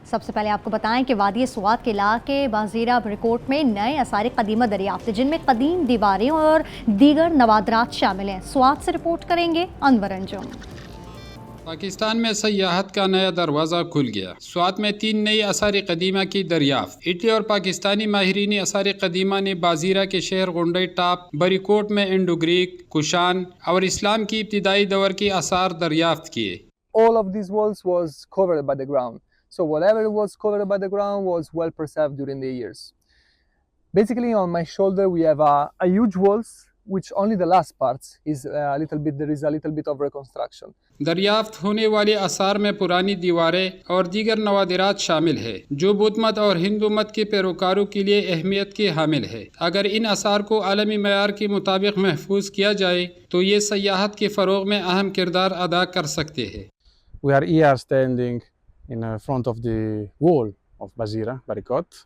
सबसे पहले आपको बताएं कि वादी स्वात के इलाके बाजीरा बरिकोट में नए आसार कदीमा दरियाफ्त, जिनमें कदीम दीवारें और दीगर नवादरात शामिल हैं। स्वात से रिपोर्ट करेंगे अनवर अंजुम। पाकिस्तान में सयाहत का नया दरवाज़ा खुल गया। स्वात में 3 नई आसार कदीमा की दरियाफ्त। इटली और पाकिस्तानी माहिरीन आसार कदीमा ने बाजीरा के शहर गुंडई टाप, बरिकोट में इंडो ग्रीक, कुशान और इस्लाम की इब्तिदाई दौर की आसार दरियाफ्त किए। All of these walls was covered by the ground. So whatever was covered by the ground was well preserved during the years. Basically on my shoulder we have a huge walls, which only the last parts is there is a little bit of reconstruction. दरियाफ्त होने वाले आसार में पुरानी दीवारें और दीगर नवादिरात शामिल है, जो बुद्ध मत और हिंदू मत के पैरोकारों के लिए अहमियत के हामिल है। अगर इन आसार को आलमी मयार के मुताबिक महफूज किया जाए तो ये सयाहत के फ़रोग़ में अहम किरदार अदा कर सकते हैं। We are here standing in front of the wall of Bazira, Barikot,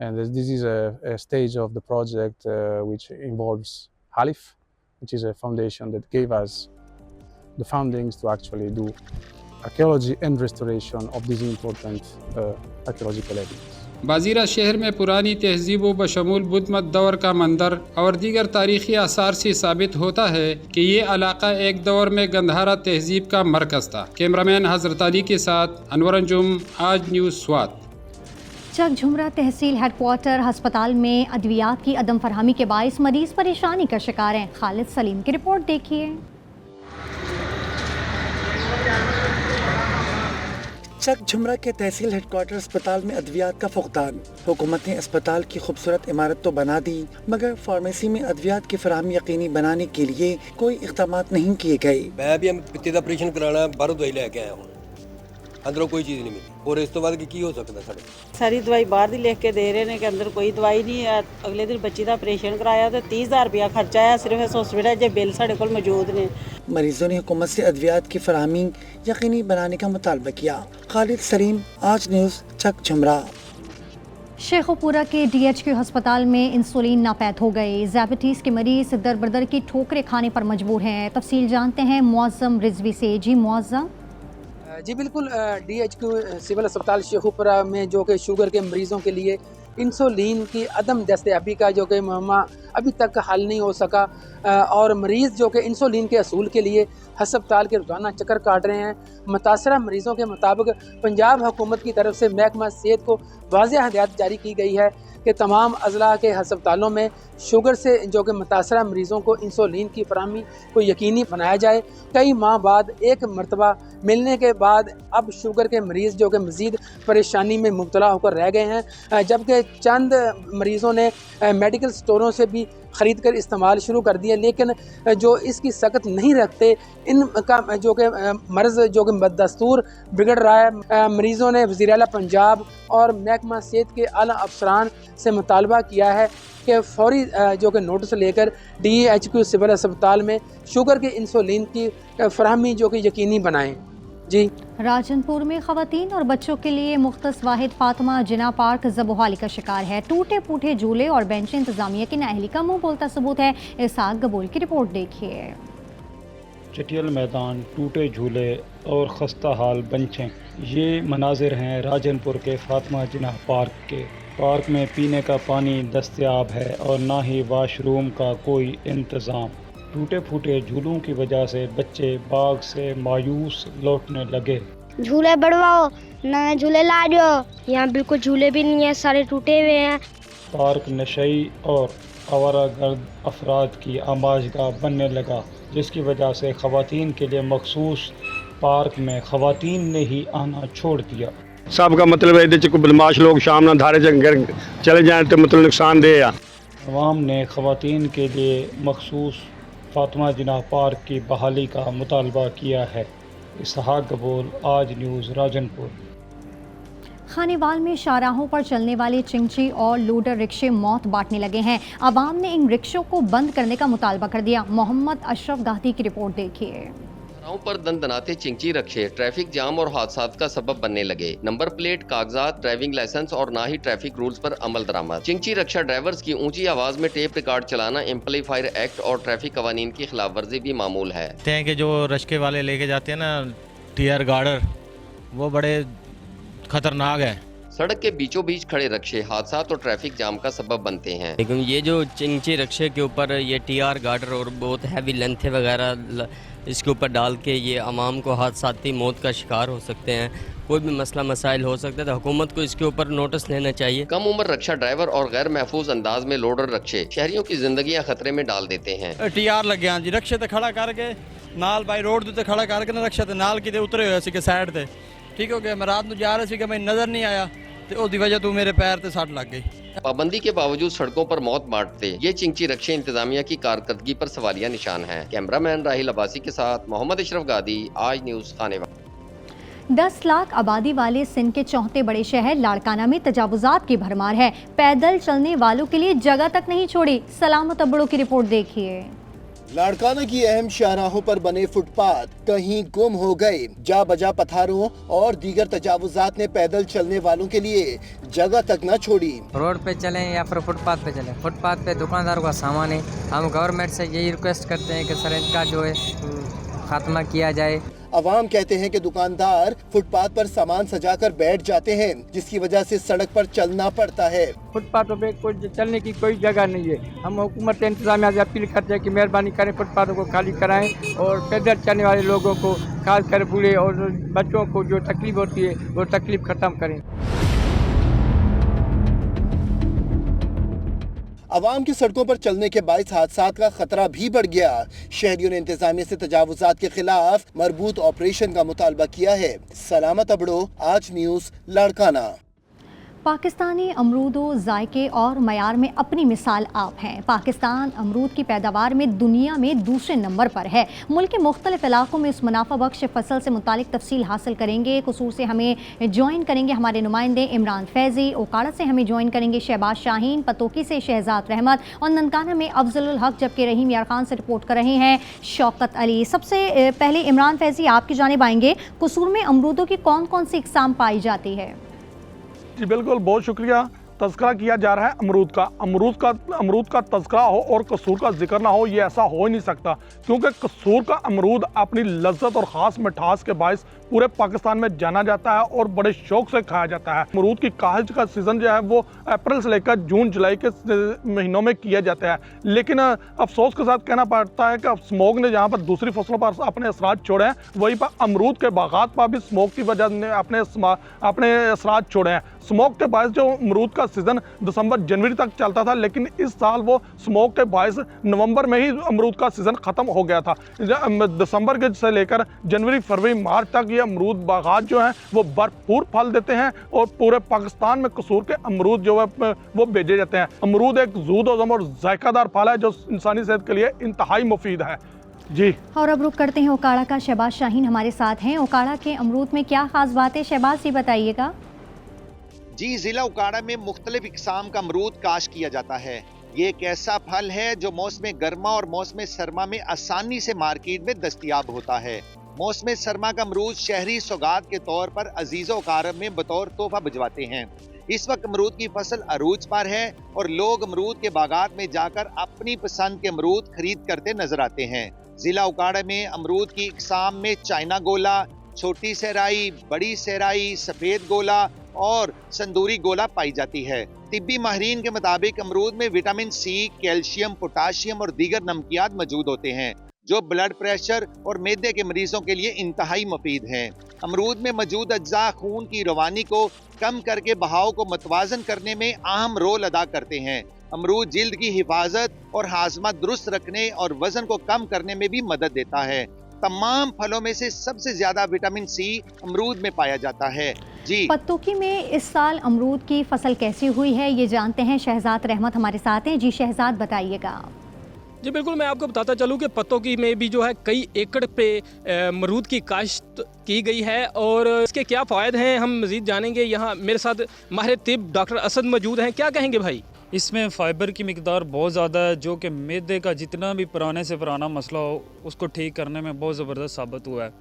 and this is a stage of the project which involves Halif, which is a foundation that gave us the fundings to actually do archaeology and restoration of these important archaeological evidence. बाजीरा शहर में पुरानी तहजीबों बशमूल बुद्ध मत दौर का मंदिर और दीगर तारीखी आसार से साबित होता है कि ये इलाका एक दौर में गंधारा तहजीब का मरकज़ था। कैमरामैन हजरत अली के साथ अनवर अंजुम, आज न्यूज़ स्वात। चक झुमरा तहसील हेडक्वार्टर अस्पताल में अद्वियात की अदम फरहमी के बाइस मरीज परेशानी का शिकार हैं। खालिद सलीम की रिपोर्ट देखिए। चक झुमरा के तहसील हेडक्वार्टर अस्पताल में अद्वियात का फुकदान। हुकूमत ने अस्पताल की खूबसूरत इमारत तो बना दी, मगर फार्मेसी में अद्वियात की फराहमी यकीनी बनाने के लिए कोई इक़दाम नहीं किए गए। मैं भी पित्ते का ऑपरेशन कराना बाहरों दवाई लेके आया हूँ, अंदरों कोई चीज़ नहीं मिली, और इस तो बाद की हो सकता साढ़े सारी दवाई बाहर दी लिख के दे रहे हैं कि अंदर कोई दवाई नहीं है। अगले दिन बच्ची का ऑपरेशन कराया तो 30,000 रुपया खर्चा आया सिर्फ इस हॉस्पिटल जो बिल साढ़े कोल मौजूद ने। मरीजों ने हुकूमत से अद्वियात की फराहमी यकीनी बनाने का मुतालबा किया। खालिद सलीम, आज न्यूज़, चक झुमरा। शेखोपुरा के DHQ अस्पताल में इंसुलिन नापैद हो गए। ज़ायबिटीज़ के मरीज दर बदर की ठोकरें खाने पर मजबूर हैं। तफसील जानते हैं मुअज़्ज़म रिजवी से। जी मुअज़्ज़म। जी बिल्कुल, DHQ सिविल अस्पताल शेखोपुरा में जो कि शुगर के मरीज़ों के लिए इंसुलिन की अदम दस्तयाबी का जो कि मामला अभी तक हल नहीं हो सका, और मरीज़ जो कि इंसुलिन के असूल के लिए हस्पताल के रोज़ाना चक्कर काट रहे हैं। मुतासरा मरीज़ों के मुताबिक पंजाब हुकूमत की तरफ से महकमा सेहत को वाज़ेह हिदायत जारी की गई है कि तमाम अज़ला के हस्पतालों में शुगर से जो कि मुतासरा मरीज़ों को इंसुलिन की फराहमी को यकीनी बनाया जाए। कई माह बाद एक मरतबा मिलने के बाद अब शुगर के मरीज़ जो कि मज़ीद परेशानी में मुब्तला होकर रह गए हैं, जबकि चंद मरीज़ों ने मेडिकल स्टोरों से भी ख़रीद कर इस्तेमाल शुरू कर दिया, लेकिन जो इसकी सख्त नहीं रखते, इनका जो कि मर्ज़ जो कि बदस्तूर बिगड़ रहा है। मरीज़ों ने वज़ीर आला पंजाब और महकमा सेहत के आला अफसरान से मुतालबा किया है कि फौरी जो कि नोटिस लेकर DHQ सिविल अस्पताल में शुगर के इंसुलिन की फराहमी जो कि यकीनी बनाएँ। जी। राजनपुर में ख़वातीन और बच्चों के लिए मुख्तस वाहिद फातिमा जिना पार्क ज़बोहाली का शिकार है। टूटे फूटे झूले और बेंच इंतजामिया की नाअहली का मुंह बोलता सबूत है। इसाक गबूल की रिपोर्ट देखिए। चटियल मैदान, टूटे झूले और खस्ता हाल बेंचें, ये मनाजिर हैं राजनपुर के फातिमा जिना पार्क के। पार्क में पीने का पानी दस्तयाब है और ना ही वाशरूम का कोई इंतज़ाम। टूटे फूटे झूलों की वजह से बच्चे बाग से मायूस लौटने लगे। झूले बढ़वाओ, नए झूले ला दो, यहाँ बिल्कुल झूले भी नहीं है, सारे टूटे हुए हैं। पार्क नशई और आवारागर्द अफराद की आमाजगाह बनने लगा, जिसकी वजह से ख़वातीन के लिए मखसूस पार्क में ख़वातीन ने ही आना छोड़ दिया। सब का मतलब है कोई बदमाश लोग शाम ना धारे चले जाए तो मतलब नुकसान दे। अवाम ने ख़वातीन के लिए मखसूस फातिमा जिना पार्क की बहाली का मुतालबा किया है। इसहाक गबूल, आज न्यूज़, राजनपुर। खानेवाल में शाहराहों पर चलने वाले चिंची और लोडर रिक्शे मौत बांटने लगे हैं। अवाम ने इन रिक्शों को बंद करने का मुतालबा कर दिया। मोहम्मद अशरफ गाती की रिपोर्ट देखिए। पर दनदनाते चिंची रक्शे ट्रैफिक जाम और हादसात का सबब बनने लगे। नंबर प्लेट, कागजात, ड्राइविंग लाइसेंस और ना ही ट्रैफिक रूल्स पर अमल दरामद। चिंची रक्षा ड्राइवर्स की ऊंची आवाज में टेप रिकॉर्ड चलाना एम्पलीफायर एक्ट और ट्रैफिक कवानीन की खिलाफ वर्जी भी मामूल है। कि जो रश्के वाले लेके जाते हैं ना टीयर गार्डर, वो बड़े खतरनाक है। सड़क के बीचों बीच खड़े रक्शे हादसा और ट्रैफिक जाम का सबब बनते हैं। लेकिन ये जो चिंची रक्शे के ऊपर ये टीआर गार्डर और बहुत हैवी लेंथ वगैरह इसके ऊपर डाल के ये आवाम को हादसाती मौत का शिकार हो सकते हैं, कोई भी मसला मसाइल हो सकता है, तो हुकूमत को इसके ऊपर नोटिस लेना चाहिए। कम उम्र रक्षा ड्राइवर और गैर महफूज अंदाज में लोडर रक्शे शहरियों की जिंदगियां खतरे में डाल देते हैं। टीआर लग गया जी, रक्शे ते खड़ा करके नाल बाई रोड ते खड़ा करके ना रक्शा ते नाल किते उतरे हुए सी साइड ते, ठीक हो गया। मैं रात में जा रहा सी, मैं नजर नहीं आया तो उसकी वजह तो मेरे पैर ते सट लग गई। पाबंदी के बावजूद सड़कों पर मौत बांटते ये चिंची रक्शे इंतजामिया की कारकर्दगी पर सवालिया निशान है। कैमरामैन राहिल अब्बासी के साथ मोहम्मद अशरफ गादी, आज न्यूज़ खानेवाला। 10 लाख आबादी वाले सिंध के चौथे बड़े शहर लाड़काना में तजावुजात की भरमार है। पैदल चलने वालों के लिए जगह तक नहीं छोड़ी। सलामत अबड़ों की रिपोर्ट देखिए। लाड़काना की अहम शाहराहों पर बने फुटपाथ कहीं गुम हो गए। जा बजा पत्थरों और दीगर तजावुजात ने पैदल चलने वालों के लिए जगह तक न छोड़ी। रोड पे चलें या फिर फुटपाथ पे चलें, फुटपाथ पे दुकानदारों का सामान है। हम गवर्नमेंट से यही रिक्वेस्ट करते हैं कि सर इनका जो है खात्मा किया जाए। अवाम कहते हैं कि दुकानदार फुटपाथ पर सामान सजाकर बैठ जाते हैं, जिसकी वजह से सड़क पर चलना पड़ता है। फुटपाथों पे कोई चलने की कोई जगह नहीं है। हम हुकूमत इंतजामिया से अपील करते हैं कि मेहरबानी करें, फुटपाथों को खाली कराएं और पैदल चलने वाले लोगों को, खासकर बूढ़े और बच्चों को जो तकलीफ होती है वो तकलीफ खत्म करें। अवाम की सड़कों पर चलने के बाइस हादसात का खतरा भी बढ़ गया। शहरियों ने इंतजामिया से तजावुजात के खिलाफ मरबूत ऑपरेशन का मुतालबा किया है। सलामत अबड़ो, आज न्यूज़, लाड़काना। पाकिस्तानी अमरूदों जायके और मयार में अपनी मिसाल आप हैं। पाकिस्तान अमरूद की पैदावार में दुनिया में दूसरे नंबर पर है। मुल्क के मुख्तलिफ इलाकों में इस मुनाफा बख्श फसल से मुतालिक तफसील हासिल करेंगे। कसूर से हमें ज्वाइन करेंगे हमारे नुमाइंदे इमरान फैज़ी, ओकाड़ा से हमें ज्वाइन करेंगे शहबाज शाहीन, पतोकी से शहजाद रहमत और ननकाना में अफजलुल हक, जबकि रहीम यार खान से रिपोर्ट कर रहे हैं शौकत अली। सबसे पहले इमरान फैज़ी आपकी जानिब आएंगे। कसूर में अमरूदों की कौन कौन सी इकसाम पाई जाती है? जी बिल्कुल, बहुत शुक्रिया। तज़किरा किया जा रहा है अमरूद का तज़किरा हो और कसूर का जिक्र ना हो, ये ऐसा हो ही नहीं सकता, क्योंकि कसूर का अमरूद अपनी लज्जत और ख़ास मिठास के बायस पूरे पाकिस्तान में जाना जाता है और बड़े शौक से खाया जाता है। अमरूद की काश्त का सीज़न जो है वो अप्रैल से लेकर जून जुलाई के महीनों में किया जाता है। लेकिन अफसोस के साथ कहना पड़ता है कि स्मोक ने जहाँ पर दूसरी फसलों पर अपने असरात छोड़े हैं, वहीं पर अमरूद के बागात पर भी स्मोक की वजह ने अपने असरात छोड़े हैं। स्मोक के बायस जो अमरूद का सीज़न दिसंबर जनवरी तक चलता था, लेकिन इस साल वो स्मोक के बायस नवंबर में ही अमरूद का सीज़न ख़त्म हो गया था। दिसंबर के से लेकर जनवरी फरवरी मार्च तक ये अमरूद बागात जो हैं वो भरपूर फल देते हैं और पूरे पाकिस्तान में कसूर के अमरूद जो है वो भेजे जाते हैं। अमरूद एक ज़ूद और जायकादार फल है जो इंसानी सेहत के लिए इंतहाई मुफीद है। जी, और अब रुक करते हैं ओकाड़ा का। शहबाज शाहीन हमारे साथ हैं। ओकाड़ा के अमरूद में क्या खास बात है, शहबाज जी बताइएगा। जी, जिला उकाड़ा में मुख्तलिफ इकसाम का अमरूद काश किया जाता है। ये एक ऐसा फल है जो मौसम गर्मा और मौसम सरमा में आसानी से मार्केट में दस्तयाब होता है। मौसम सरमा का अमरूद शहरी सौगात के तौर पर अजीज़ो अकारब में बतौर तोहफा भिजवाते हैं। इस वक्त अमरूद की फसल अरूज पर है और लोग अमरूद के बागात में जाकर अपनी पसंद के अमरूद खरीद करते नजर आते हैं। जिला उकाड़ा में अमरूद की इकसाम में चाइना गोला, छोटी सहराई, बड़ी सहराई, सफेद गोला और संदूरी गोला पाई जाती है। तिब्बी माहिरीन के मुताबिक अमरूद में विटामिन सी, कैल्शियम, पोटाशियम और दीगर नमकियात मौजूद होते हैं जो ब्लड प्रेशर और मैदे के मरीजों के लिए इंतहाई मुफीद हैं। अमरूद में मौजूद अज्जा खून की रवानी को कम करके बहाव को मतवाजन करने में अहम रोल अदा करते हैं। अमरूद जिल्द की हिफाजत और हाजमा दुरुस्त रखने और वजन को कम करने में भी मदद देता है। तमाम फलों में से सबसे ज्यादा विटामिन सी अमरूद में पाया जाता है। जी, पत्तोकी में इस साल अमरूद की फसल कैसी हुई है ये जानते हैं। शहजाद रहमत हमारे साथ हैं। जी शहजाद बताइएगा। जी बिल्कुल, मैं आपको बताता चलूँ कि पत्तोकी में भी जो है कई एकड़ पे अमरूद की काश्त की गई है और इसके क्या फ़ायदे हैं हम मज़ीद जानेंगे। यहाँ मेरे साथ माहिर तिब डॉक्टर असद मौजूद हैं। क्या कहेंगे भाई? इसमें फ़ाइबर की मिकदार बहुत ज़्यादा है जो कि मैदे का जितना भी पुराने से पुराना मसला हो उसको ठीक करने में बहुत ज़बरदस्त साबित हुआ है।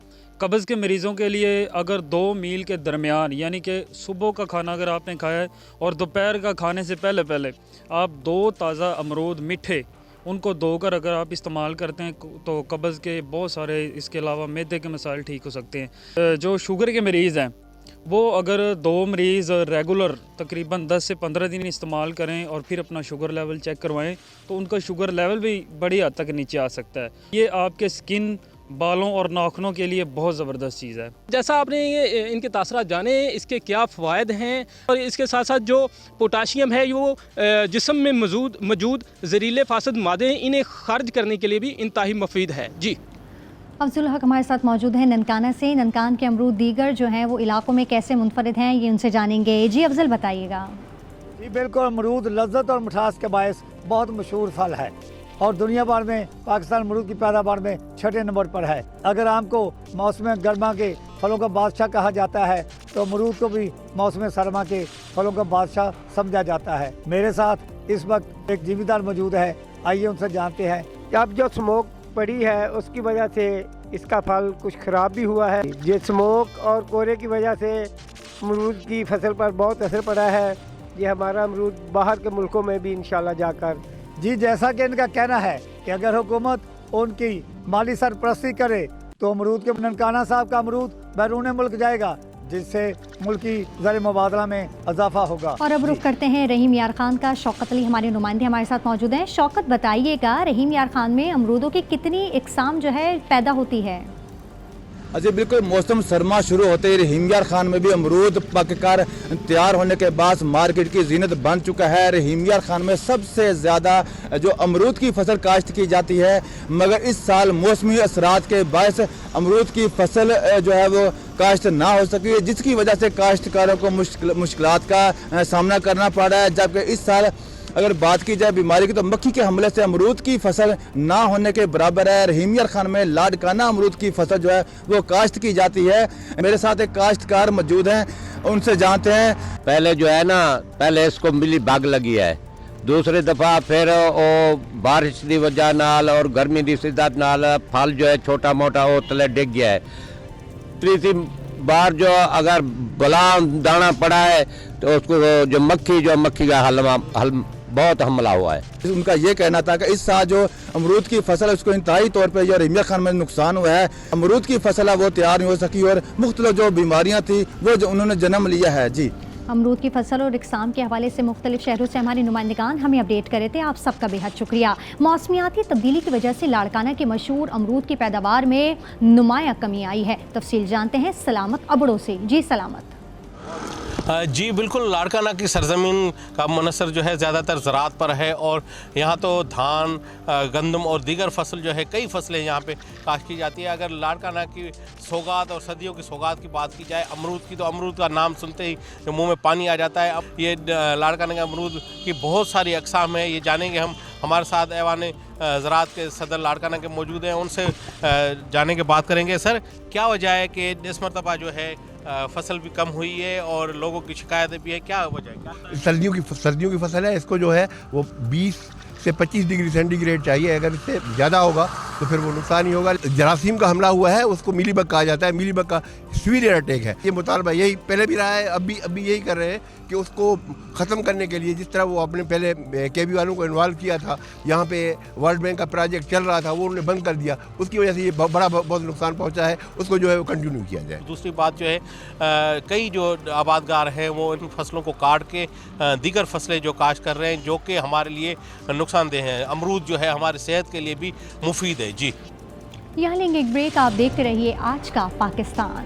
कब्ज़ के मरीज़ों के लिए अगर 2 मील के दरमियान यानी कि सुबह का खाना अगर आपने खाया है और दोपहर का खाने से पहले आप 2 ताज़ा अमरूद मीठे उनको धोकर अगर आप इस्तेमाल करते हैं तो कब्ज़ के बहुत सारे, इसके अलावा मैदे के मसाइल ठीक हो सकते हैं। जो शुगर के मरीज़ हैं वो अगर 2 मरीज़ रेगुलर तकरीबन 10 से 15 दिन इस्तेमाल करें और फिर अपना शुगर लेवल चेक करवाएं तो उनका शुगर लेवल भी बड़ी हद तक नीचे आ सकता है। ये आपके स्किन, बालों और नाखूनों के लिए बहुत ज़बरदस्त चीज़ है। जैसा आपने ये इनके तासरात जाने, इसके क्या फ़वाइद हैं और इसके साथ साथ जो पोटाशियम है वो जिस्म में मौजूद जहरीले फासद मादे इन्हें खारिज करने के लिए भी इंतहाई मुफीद है। जी, अफजुल हक हमारे साथ मौजूद हैं ननकाना से। ननकान के अमरूद दीगर जो हैं वो इलाकों में कैसे मुनफरिद हैं, ये उनसे जानेंगे। जी अफजल, बताइएगा। जी बिल्कुल, अमरूद लज्जत और मिठास के बायस बहुत मशहूर फल है और दुनिया भर में पाकिस्तान अमरूद की पैदावार में 6ठे नंबर पर है। अगर आम को मौसम गर्मा के फलों का बादशाह कहा जाता है तो अमरूद को भी मौसम सरमा के फलों का बादशाह समझा जाता है। मेरे साथ इस वक्त एक जिम्मेदार मौजूद है, आइए उनसे जानते हैं कि अब जो स्मोक पड़ी है उसकी वजह से इसका फल कुछ ख़राब भी हुआ है। ये स्मोक और कोहरे की वजह से अमरूद की फसल पर बहुत असर पड़ा है। ये हमारा अमरूद बाहर के मुल्कों में भी इंशाल्लाह जाकर, जी जैसा कि इनका कहना है कि अगर हुकूमत उनकी माली सरपरस्ती करे तो अमरूद के ननकाना साहब का अमरूद बैरून मुल्क जाएगा, जिससे मुल्की ज़र मुबादला में इजाफा होगा। और अब रुख करते हैं रहीम यार खान का। शौकत अली हमारे नुमाइंदे हमारे साथ मौजूद हैं। शौकत, बताइएगा रहीम यार खान में अमरूदों की कितनी इकसाम जो है पैदा होती है? जी बिल्कुल, मौसम सरमा शुरू होते ही रहीम यार खान में भी अमरूद पककर तैयार होने के बाद मार्केट की जीनत बन चुका है। रहीम यार खान में सबसे ज़्यादा जो अमरूद की फसल काश्त की जाती है, मगर इस साल मौसमी असरात के बायस अमरूद की फसल जो है वो काश्त ना हो सकी, जिसकी वजह से काश्तकारों को मुश्किलात का सामना करना पड़ रहा है। जबकि इस साल अगर बात की जाए बीमारी की तो मक्खी के हमले से अमरूद की फसल ना होने के बराबर है। रहीम यार खान में लाडकाना अमरूद की फसल जो है वो काश्त की जाती है। मेरे साथ एक काश्तकार मौजूद हैं, उनसे जानते हैं। पहले जो है ना, पहले इसको मिली बाग लगी है, दूसरी दफ़ा फिर वो बारिश की वजह नाल और गर्मी की शिद्दत नाल फल जो है छोटा मोटा वो तले डिग गया है। तीसरी बार जो अगर बला दाना पड़ा है तो उसको जो मक्खी का हल बहुत हमला हुआ है। उनका ये कहना था कि इस साल जो अमरूद की फसल है उसको इंतहाई तौर पर जो रहीम यार खान में नुकसान हुआ है। अमरूद की फसल है वो तैयार नहीं हो सकी और मुख्तलिफ जो बीमारियां थी वो जो उन्होंने जन्म लिया है। जी, अमरूद की फसल और इकसाम के हवाले से मुख्तलिफ शहरों से हमारे नुमाइंदगान हमें अपडेट कर रहे थे। आप सबका बेहद शुक्रिया। मौसमियाती तब्दीली की वजह से लाड़काना के मशहूर अमरूद की पैदावार में नुमाया कमी आई है। तफसील जानते हैं सलामत अबड़ों से। जी सलामत। जी बिल्कुल, लाड़काना की सरजमीन का मुनसर जो है ज़्यादातर ज़राअत पर है और यहाँ तो धान, गंदम और दीगर फसल जो है कई फसलें यहाँ पे काश्त की जाती है। अगर लाड़काना की सौगात और सदियों की सौगात की बात की जाए अमरूद की, तो अमरूद का नाम सुनते ही मुंह में पानी आ जाता है। अब ये लाड़काना के अमरूद की बहुत सारी अक़साम है, ये जानेंगे हम। हमारे साथ ऐवान ज़राअत के सदर लाड़काना के मौजूद हैं, उनसे जाने के बात करेंगे। सर, क्या वजह है कि इस मरतबा जो है फसल भी कम हुई है और लोगों की शिकायतें भी है, क्या वजह है? क्या सर्दियों की फसल है, इसको जो है वो 20 से 25 डिग्री सेंटीग्रेड चाहिए। अगर इससे ज़्यादा होगा तो फिर वो नुकसान ही होगा। जरासीम का हमला हुआ है, उसको मिलीबग कहा जाता है। मिलीबग का सीवियर अटैक है। ये मुतालबा यही पहले भी रहा है, अभी यही कर रहे हैं कि उसको ख़त्म करने के लिए, जिस तरह वो अपने पहले केबी वालों को इन्वॉल्व किया था, यहाँ पे वर्ल्ड बैंक का प्रोजेक्ट चल रहा था, वो उन्होंने बंद कर दिया। उसकी वजह से ये बहुत नुकसान पहुँचा है, उसको जो है वो कंटिन्यू किया जाए। दूसरी बात जो है कई जो आबादगार हैं वो इन फसलों को काट के दीगर फसलें जो काश्त कर रहे हैं, जो कि हमारे लिए नुकसानदेह हैं। अमरूद जो है हमारी सेहत के लिए भी मुफीद है। जी, यहाँ लेंगे एक ब्रेक। आप देखते रहिए आज का पाकिस्तान।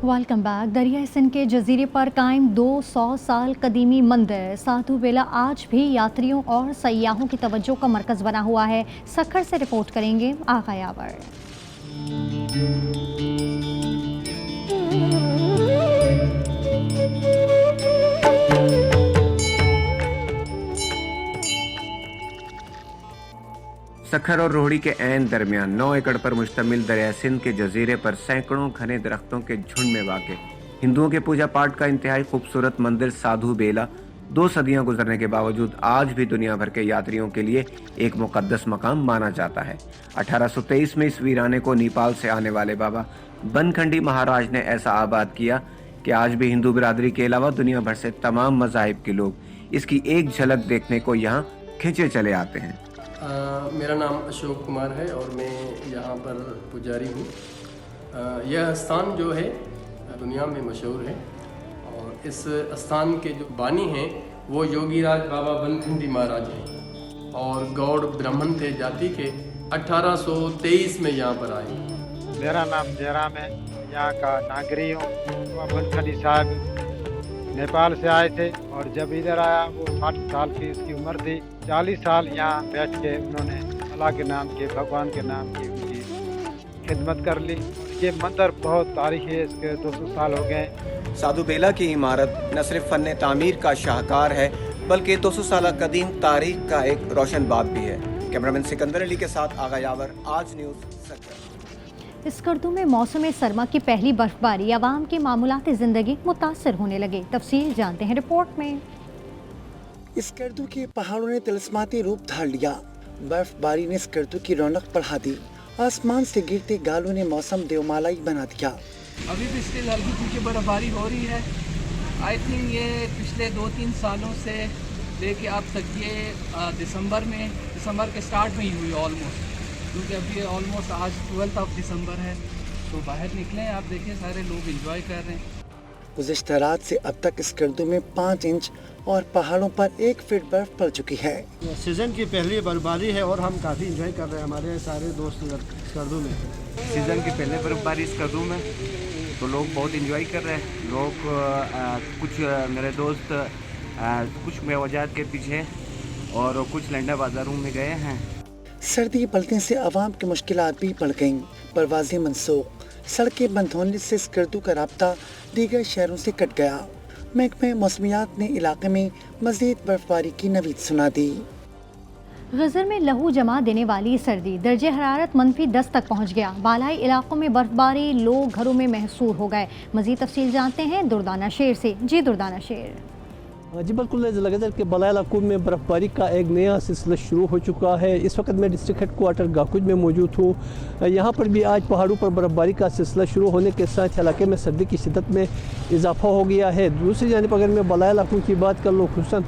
Welcome back. दरिया सिंध के जजीरे पर कायम 200 साल कदीमी मंदिर साधु बेला आज भी यात्रियों और सयाहों की तवज्जो का मरकज़ बना हुआ है। सखर से रिपोर्ट करेंगे आगा यावर। सखर और रोहड़ी के ऐन दरमियान 9 एकड़ पर मुश्तमिल दरिया सिंध के जजीरे पर सैकड़ों घने दरख्तों के झुंड में वाक़ हिंदुओं के पूजा पाठ का इंतहाई खूबसूरत मंदिर साधु बेला 2 सदियां गुजरने के बावजूद आज भी दुनिया भर के यात्रियों के लिए एक मुकद्दस मकाम माना जाता है। 1823 में इस वीराने को नेपाल से आने वाले बाबा बनखंडी महाराज ने ऐसा आबाद किया कि आज भी हिंदू बिरादरी के अलावा दुनिया भर से तमाम मज़ाहिब के लोग इसकी एक झलक देखने को यहाँ खिंचे चले आते हैं। मेरा नाम अशोक कुमार है और मैं यहाँ पर पुजारी हूँ। यह स्थान जो है दुनिया में मशहूर है और इस स्थान के जो बानी हैं वो योगीराज बाबा बनखंडी महाराज हैं और गौड़ ब्राह्मण थे जाति के। 1823 में यहाँ पर आए। मेरा नाम जयराम है, यहाँ का नागरी हूँ। बनखंडी साहब नेपाल से आए थे और जब इधर आया वो 60 साल की उसकी उम्र थी। 40 साल यहाँ बैठ के उन्होंने अल्लाह के नाम के, भगवान के नाम की उनकी खिदमत कर ली। ये मंदिर बहुत तारीखी है, इसके 200 साल हो गए। साधु बेला की इमारत न सिर्फ फन तामीर का शाहकार है बल्कि 200 साल कदीम तारीख का एक रोशन बाब भी है। कैमरामैन सिकंदर अली के साथ आगा यावर, आज न्यूज़ सक्कर। स्कर्दू में मौसम सरमा की पहली बर्फबारी आवाम की मामूलाती ज़िंदगी मुतासर होने लगे। तफसील जानते हैं रिपोर्ट में। स्कर्दू के पहाड़ों ने तिलस्माती रूप धार लिया। बर्फबारी ने स्कर्दू की रौनक बढ़ा दी। आसमान से गिरते गालों ने मौसम देवमालाई बना दिया। अभी भी स्टिल हल्की फुल्की बर्फबारी हो रही है। आई थिंक ये पिछले 2-3 सालों से लेके अब तक ये दिसंबर के स्टार्ट में ही हुई ऑलमोस्ट, क्योंकि अभी ऑलमोस्ट आज 12 दिसंबर है। तो बाहर निकले आप देखें सारे लोग एंजॉय कर रहे हैं। गुज़िश्ता रात से अब तक स्कर्दू में 5 इंच और पहाड़ों पर 1 फीट बर्फ पड़ चुकी है। सीजन की पहली बर्फबारी है और हम काफ़ी एंजॉय कर रहे हैं, हमारे सारे दोस्त स्कर्दू में। सीज़न की पहले बर्फबारी स्कर्दू में तो लोग बहुत एंजॉय कर रहे हैं। लोग कुछ मेरे दोस्त कुछ मेवजात के पीछे और कुछ लंडा बाजारों में गए हैं। सर्दी बढ़ने से आवाम की मुश्किलात भी बढ़ गईं। परवाज़ें मनसूख, सड़कें बंद होने से स्कर्दू का राब्ता दीगर शहरों से कट गया। महकमे मौसमियात ने इलाके में मज़ीद बर्फबारी की नवीद सुना दी। गज़र में लहू जमा देने वाली सर्दी, दर्जे हरारत -10 तक पहुँच गया। बालाई इलाकों में बर्फबारी, लोग घरों में महसूर हो गए। मज़ीद तफसील जानते हैं दुर्दाना शेर से। जी दुर्दाना शेर। जी बिल्कुल, गज़र के बलाई इलाकों में बर्फ़बारी का एक नया सिलसिला शुरू हो चुका है। इस वक्त मैं डिस्ट्रिक्ट हेडक्वार्टर गाकुज में मौजूद हूँ। यहाँ पर भी आज पहाड़ों पर बर्फ़बारी का सिलसिला शुरू होने के साथ इलाके में सर्दी की शिद्दत में इजाफा हो गया है। दूसरी जानिब अगर मैं बलाई इलाकों की बात कर लूँ, खुसूसन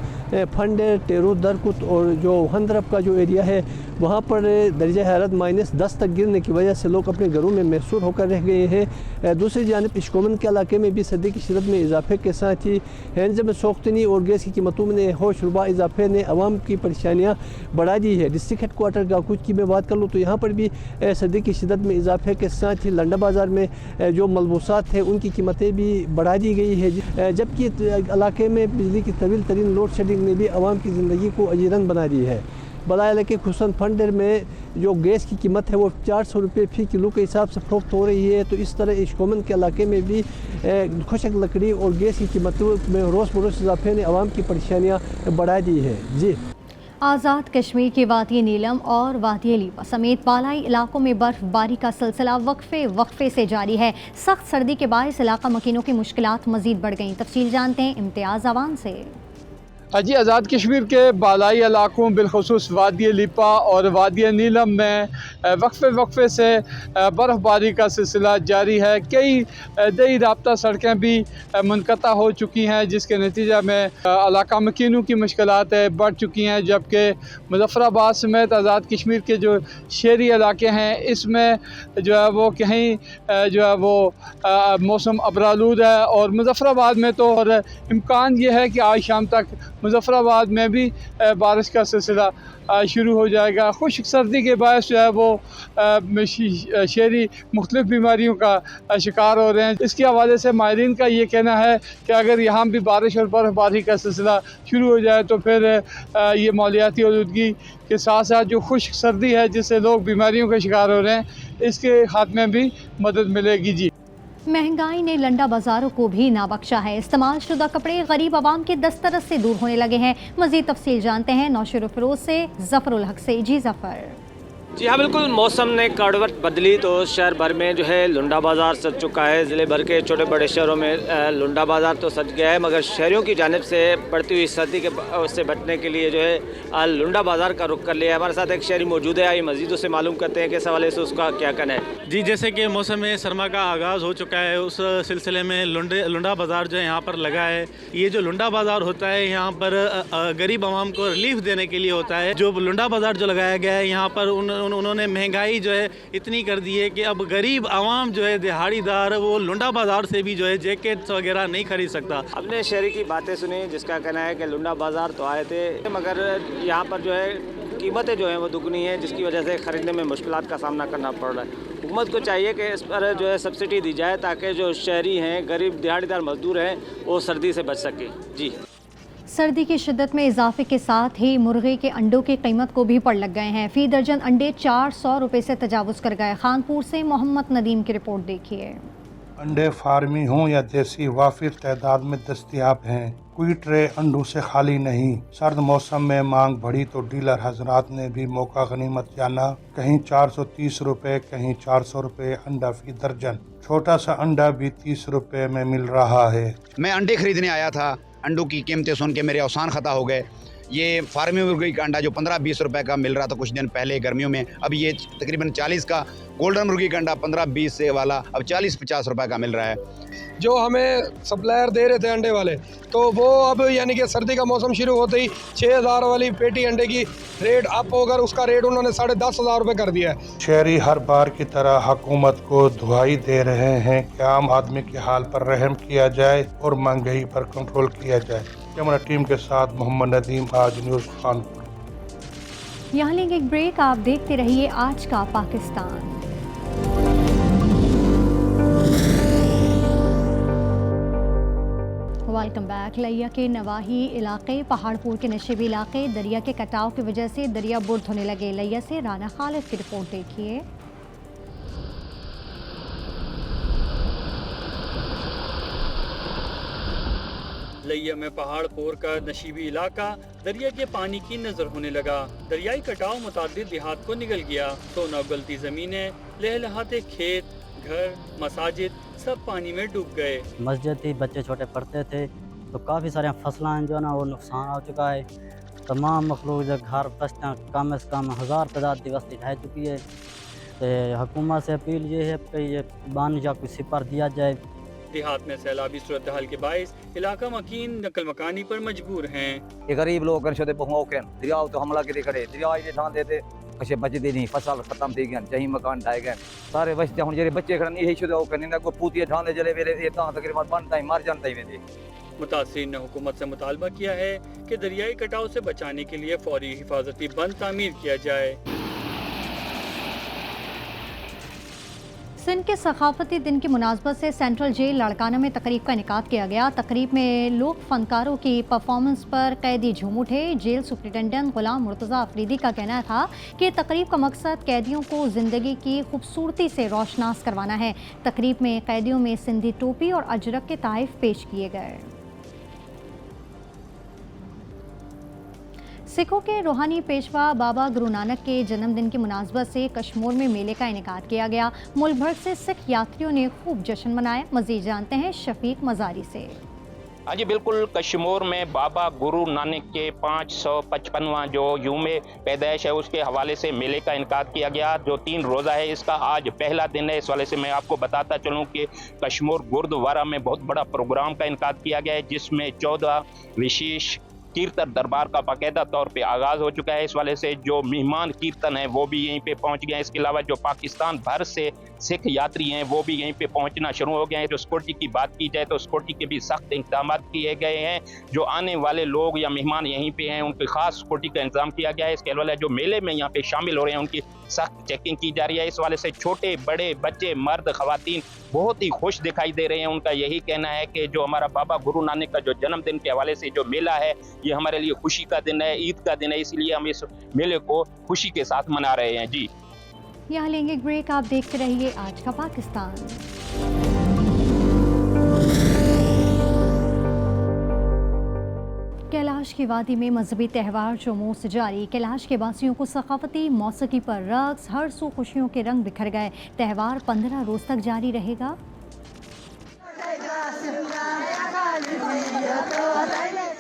फंडे, टेरू, दरकुत और जो हंदरब का जो एरिया है वहाँ पर दर्जा हरारत -10 तक गिरने की वजह से लोग अपने घरों में महसूर होकर रह गए हैं। दूसरी जानिब इश्कोमन के इलाके में भी सर्दी की शिद्दत में इजाफे के साथ ही हैंजम सोख्तनी और गैस की कीमतों में होशरुबा इजाफे ने आवाम की परेशानियाँ बढ़ा दी है। डिस्ट्रिक्ट हेडक्वार्टर गाकुज की मैं बात कर लूँ तो यहाँ पर भी सर्दी की शिद्दत में इजाफे के साथ ही लंडा बाज़ार में जो मलबूसात हैं उनकी कीमतें भी बढ़ा दी गई है। जबकि इलाके में बिजली की तवील तरीन लोड शेडिंग ने भी आवाम की ज़िंदगी को अजीरन बना दी है। बलाई के खुसन फंडर में जो गैस की कीमत है वो 400 रुपये फ़ी किलो के हिसाब से फ़रोख्त हो रही है। तो इस तरह इश्कोमन के इलाके में भी खुशक लकड़ी और गैस की कीमतों में रोज़ बरोज़ इजाफे ने आवाम की परेशानियाँ बढ़ा दी है। जी। आज़ाद कश्मीर के वादी नीलम और वादी लीवा समेत बालाई इलाकों में बर्फबारी का सिलसिला वक्फे से जारी है। सख्त सर्दी के बायस इलाका मकीनों की मुश्किलात मज़ीद बढ़ गईं। तफसील जानते हैं इम्तियाज़ अवान से। जी, आज़ाद कश्मीर के बालाई इलाकों बिलखसूस वादी लिपा और वादी नीलम में वक्फे से बर्फ़बारी का सिलसिला जारी है। कई दई राब्ता सड़कें भी मुनक़ता हो चुकी हैं, जिसके नतीजा में इलाका मकीनों की मुश्किलात बढ़ चुकी हैं। जबकि मुज़फ़्फ़राबाद समेत आज़ाद कश्मीर के जो शहरी इलाके हैं इसमें जो है वो कहीं जो है वो मौसम अबरालूद है। और मुज़फ़्फ़राबाद में तो और इम्कान ये है कि आज शाम तक मुज़फ़्फ़राबाद में भी बारिश का सिलसिला शुरू हो जाएगा। खुश्क सर्दी के बायस जो है वो शहरी मुख्तलिफ़ बीमारियों का शिकार हो रहे हैं। इसके हवाले से माहिरीन का ये कहना है कि अगर यहाँ भी बारिश और बर्फ़बारी का सिलसिला शुरू हो जाए तो फिर ये माहौलियाती आलूदगी के साथ साथ जो खुश्क सर्दी है जिससे लोग बीमारियों का शिकार हो रहे हैं, इसके खात्मे भी मदद मिलेगी। जी। महंगाई ने लंडा बाजारों को भी ना बख्शा है। इस्तेमाल शुदा कपड़े गरीब आवाम के दस्तरस से दूर होने लगे हैं। मज़ीद तफसील जानते हैं नौशर फिरोज से, ज़फ़रुल हक से। जी ज़फ़र। जी हाँ, बिल्कुल मौसम ने करवट बदली तो शहर भर में जो है लुंडा बाज़ार सज चुका है। ज़िले भर के छोटे बड़े शहरों में लुंडा बाज़ार तो सज गया है, मगर शहरियों की जानिब से बढ़ती हुई सर्दी के से बचने के लिए जो है लुंडा बाज़ार का रुख कर लिया है। हमारे साथ एक शहरी मौजूद है, आइए मज़ीद उससे मालूम करते हैं कि इस हवाले से उसका क्या कहना है। जी, जैसे कि मौसम सरमा का आगाज़ हो चुका है, उस सिलसिले में लुंडा बाज़ार जो है यहाँ पर लगा है। ये जो लुंडा बाज़ार होता है यहाँ पर गरीब आवाम को रिलीफ देने के लिए होता है। जो लुंडा बाज़ार जो लगाया गया है यहाँ पर उन्होंने महंगाई जो है इतनी कर दी है कि अब गरीब आवाम जो है दिहाड़ीदार वो लुंडा बाज़ार से भी जो है जैकेट्स वगैरह नहीं खरीद सकता। अपने शहरी की बातें सुनी जिसका कहना है कि लुंडा बाज़ार तो आए थे मगर यहाँ पर जो है कीमतें जो हैं वो दुगनी हैं, जिसकी वजह से ख़रीदने में मुश्किलात का सामना करना पड़ रहा है। हुकूमत को चाहिए कि इस पर जो है सब्सिडी दी जाए ताकि जो शहरी हैं, गरीब दिहाड़ीदार मजदूर हैं, वो सर्दी से बच सके। जी, सर्दी की शिद्दत में इजाफे के साथ ही मुर्गे के अंडों की कीमत को भी पड़ लग गए हैं। फ़ी दर्जन अंडे 400 रुपये से तजावुज़ कर गए। खानपुर से मोहम्मद नदीम की रिपोर्ट देखिए। अंडे फार्मी हों या देसी वाफिर तादाद में दस्तयाब हैं। कोई ट्रे अंडों से खाली नहीं। सर्द मौसम में मांग बढ़ी तो डीलर हजरात ने भी मौका गनीमत जाना। कहीं 430 रुपये, कहीं 400 रुपये अंडा फ़ी दर्जन। छोटा सा अंडा भी 30 रुपये में मिल रहा है। मैं अंडे खरीदने आया था, अंडों की कीमतें सुन के मेरे औसान खता हो गए। ये फार्मी मुर्गी का अंडा जो 15-20 रुपए का मिल रहा था कुछ दिन पहले गर्मियों में, अब ये तकरीबन 40 का। गोल्डन मुर्गी का अंडा 15-20 से वाला अब 40-50 रुपए का मिल रहा है। जो हमें सप्लायर दे रहे थे अंडे वाले, तो वो अब यानी कि सर्दी का मौसम शुरू होते ही 6000 वाली पेटी अंडे की रेट अप होकर उसका रेट उन्होंने 10,500 रुपये कर दिया है। शहरी हर बार की तरह हुकूमत को दुहाई दे रहे हैं कि आम आदमी के हाल पर रहम किया जाए और महंगाई पर कंट्रोल किया जाए। कैमरा टीम के साथ मोहम्मद नदीम, आज न्यूज़ खानपुर। यहाँ लेंगे एक ब्रेक, आप देखते रहिए आज का पाकिस्तान। Welcome back. लिया के नवाही इलाके, पहाड़पुर के नशीबी इलाके दरिया के कटाव की वजह से दरिया बुर्द होने लगे। लिया से राना खालिद की रिपोर्ट देखिए। लिया में पहाड़पुर का नशीबी इलाका दरिया के पानी की नजर होने लगा। दरियाई कटाव मुतादिद देहात को निगल गया। सोना उगलती ज़मीनें, लहलहाते खेत, घर, मसाजिद सब पानी में डूब गए। मस्जिद थी, बच्चे छोटे पढ़ते थे, तो काफ़ी सारे फसलें जो है ना वो नुकसान हो चुका है। तमाम मखलूक जो घर बस्तियाँ कम से कम 1000 तादाद की बस्ती ढह चुकी है। तो हुकूमत से अपील ये है कि ये बान या कोई सिपर दिया जाए। देहात में सैलाबी सूरत हाल के बाइस इलाका मकीन नकल मकानी पर मजबूर हैं। ये गरीब लोग दरिया तो हमला के खड़े दरिया ढान देते कशे बचते नहीं, फसल खत्म थी गए, जही मकान ढाए गए सारे बचते। हम जे बच्चे खड़े यही शुरू करने को पूतिया ढाने जले वेले ये तकरीबन बनता ही मर जानता ही वेंदे। मुतासिर ने हुकूमत से मुतालबा किया है कि दरियाई कटाव से बचाने के लिए फौरी हिफाजती बंद तामीर किया जाए। सिंध के सकाफती दिन की मुनासबत से सेंट्रल जेल लाड़काना में तकरीब का इनेकाद किया गया। तकरीब में लोक फनकारों की परफॉर्मेंस पर कैदी झूम उठे। जेल सुप्रिटेंडेंट गुलाम मुर्तज़ा अफरीदी का कहना था कि तकरीब का मकसद कैदियों को ज़िंदगी की खूबसूरती से रोशनास करवाना है। तकरीब में कैदियों में सिंधी टोपी और अजरक के तोहफ़े पेश किए गए। सिखों के रूहानी पेशवा बाबा गुरु नानक के जन्मदिन की मुनासबत से कश्मीर में मेले का इनेकाद किया गया। मुल्क भर से सिख यात्रियों ने खूब जश्न मनाया। मज़ीद जानते हैं शफीक मज़ारी से। हाँ जी बिल्कुल, कश्मीर में बाबा गुरु नानक के 555वां जो यूमे पैदाइश है उसके हवाले से मेले का इनेकाद किया गया जो 3 रोज़ा है। इसका आज पहला दिन है। इस वाले से मैं आपको बताता चलूँ कि कश्मीर गुरुद्वारा में बहुत बड़ा प्रोग्राम का इनेकाद किया गया है जिसमें 14 विशेष कीर्तन दरबार का बाकायदा तौर पे आगाज़ हो चुका है। इस वाले से जो मेहमान कीर्तन है वो भी यहीं पे पहुंच गए हैं। इसके अलावा जो पाकिस्तान भर से सिख यात्री हैं वो भी यहीं पे पहुंचना शुरू हो गए हैं। जो सिक्योरिटी की बात की जाए तो सिक्योरिटी के भी सख्त इंतजाम किए गए हैं। जो आने वाले लोग या मेहमान यहीं पे हैं उनकी खास सिक्योरिटी का इंतजाम किया गया है। इसके अलावा जो मेले में यहाँ पे शामिल हो रहे हैं उनकी सख्त चेकिंग की जा रही है। इस वाले से छोटे बड़े बच्चे मर्द खवातीन बहुत ही खुश दिखाई दे रहे हैं। उनका यही कहना है कि जो हमारा बाबा गुरु नानक का जो जन्मदिन के हवाले से जो मेला है ये हमारे लिए खुशी का दिन है, ईद का दिन है, इसलिए हम इस मेले को खुशी के साथ मना रहे हैं। जी यहाँ लेंगे ब्रेक, आप देखते रहिए आज का पाकिस्तान। कैलाश की वादी में मजहबी त्यौहार चौमूस जारी। कैलाश के वासियों को सकाफती मौसीकी पर रक्स, हर सू खुशियों के रंग बिखर गए। त्यौहार 15 रोज तक जारी रहेगा।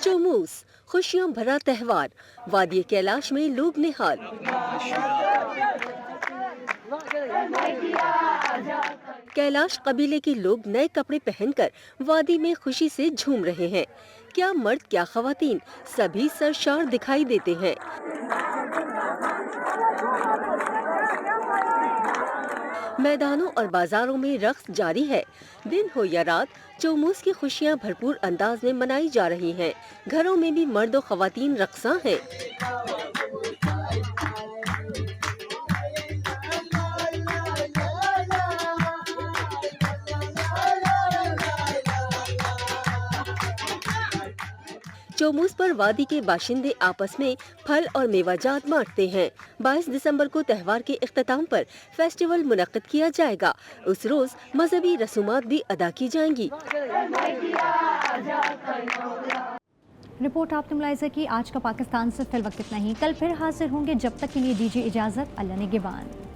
चौमूस खुशियां भरा त्यौहार, वादी कैलाश में लोग निहाल। कैलाश कबीले के लोग नए कपड़े पहनकर वादी में खुशी से झूम रहे हैं। क्या मर्द क्या खवातीन, सभी सरशार दिखाई देते हैं। मैदानों और बाजारों में रक्स जारी है। दिन हो या रात, चौमूस की खुशियां भरपूर अंदाज में मनाई जा रही हैं। घरों में भी मर्द और खवातीन रक्सा हैं। चौमूस पर वादी के बाशिंदे आपस में फल और मेवाजात बांटते हैं। 22 दिसंबर को त्यौहार के इख्तिताम पर फेस्टिवल मुनक्किद किया जाएगा। उस रोज मजहबी रसूमात भी अदा की जाएंगी। रिपोर्ट आपने मुलाहिजा की। आज का पाकिस्तान से फिल वक्त इतना ही। कल फिर हाजिर होंगे। जब तक के लिए दीजिए इजाजत। अल्लाह निगहबान।